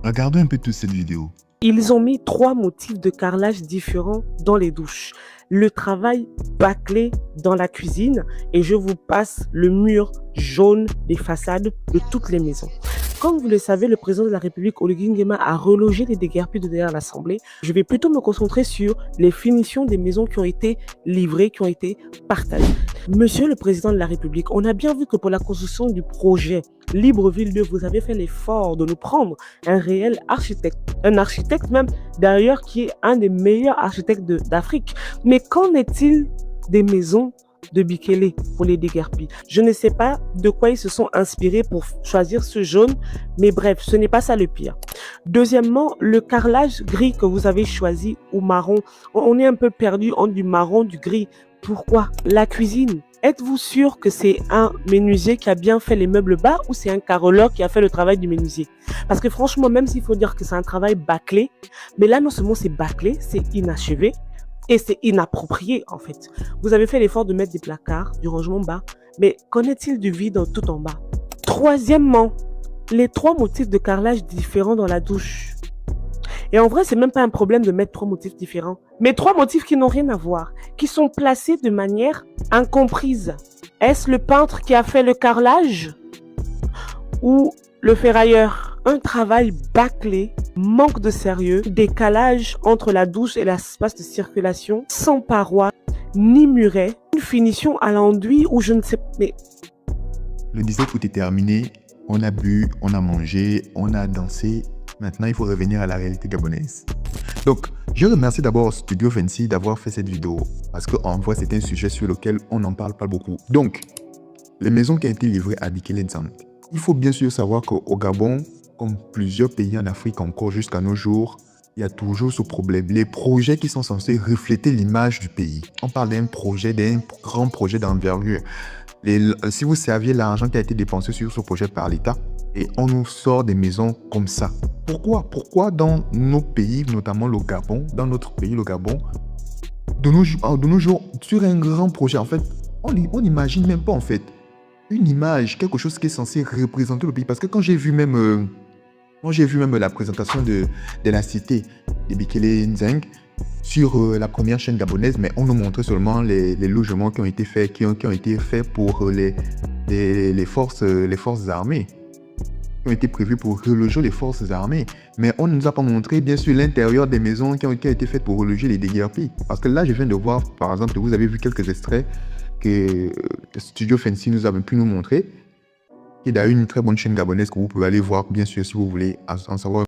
Regardons un peu toute cette vidéo. Ils ont mis 3 motifs de carrelage différents dans les douches. Le travail bâclé dans la cuisine et je vous passe le mur jaune des façades de toutes les maisons. Comme vous le savez, le président de la République, Oligui Nguema, a relogé les déguerpis de derrière l'Assemblée. Je vais plutôt me concentrer sur les finitions des maisons qui ont été livrées, qui ont été partagées. Monsieur le président de la République, on a bien vu que pour la construction du projet Libreville 2, vous avez fait l'effort de nous prendre un réel architecte, un architecte même d'ailleurs qui est un des meilleurs architectes d'Afrique. Mais qu'en est-il des maisons de Bikele pour les déguerpis? Je ne sais pas de quoi ils se sont inspirés pour choisir ce jaune, mais bref, ce n'est pas ça le pire. Deuxièmement, le carrelage gris que vous avez choisi ou marron, on est un peu perdu entre du marron, du gris. Pourquoi? La cuisine. Êtes-vous sûr que c'est un menuisier qui a bien fait les meubles bas ou c'est un carreleur qui a fait le travail du menuisier? Parce que franchement, même s'il faut dire que c'est un travail bâclé, mais là non seulement c'est bâclé, c'est inachevé et c'est inapproprié en fait. Vous avez fait l'effort de mettre des placards, du rangement bas, mais qu'en est-il du vide tout en bas? Troisièmement, les 3 motifs de carrelage différents dans la douche. Et en vrai, c'est même pas un problème de mettre 3 motifs différents, mais 3 motifs qui n'ont rien à voir, qui sont placés de manière incomprise. Est-ce le peintre qui a fait le carrelage ou le ferrailleur? Un travail bâclé, manque de sérieux, décalage entre la douche et l'espace de circulation, sans parois, ni muret, une finition à l'enduit ou je ne sais pas. Mais Le 17 août est terminé. On a bu, on a mangé, on a dansé. Maintenant, il faut revenir à la réalité gabonaise. Donc, je remercie d'abord Studio Fancy d'avoir fait cette vidéo. Parce qu'en vrai, c'est un sujet sur lequel on n'en parle pas beaucoup. Donc, les maisons qui ont été livrées à Bikele Nzambe. Il faut bien sûr savoir qu'au Gabon, comme plusieurs pays en Afrique encore jusqu'à nos jours, il y a toujours ce problème. Les projets qui sont censés refléter l'image du pays. On parle d'un projet, d'un grand projet d'envergure. Si vous saviez l'argent qui a été dépensé sur ce projet par l'État, et on nous sort des maisons comme ça. Pourquoi dans nos pays, notamment le Gabon, dans notre pays, le Gabon, de nos jours, sur un grand projet, en fait, on n'imagine même pas, en fait, une image, quelque chose qui est censé représenter le pays. Parce que quand j'ai vu même la présentation de la cité de Bikele Nzambe sur la première chaîne gabonaise, mais on nous montrait seulement les logements qui ont été faits, qui ont été faits pour les forces armées. Ont été prévus pour reloger les forces armées. Mais on ne nous a pas montré, bien sûr, l'intérieur des maisons qui ont été faites pour reloger les déguerpis. Parce que là, je viens de voir, par exemple, vous avez vu quelques extraits que Studio Fancy nous a pu nous montrer. Il y a une très bonne chaîne gabonaise que vous pouvez aller voir, bien sûr, si vous voulez en savoir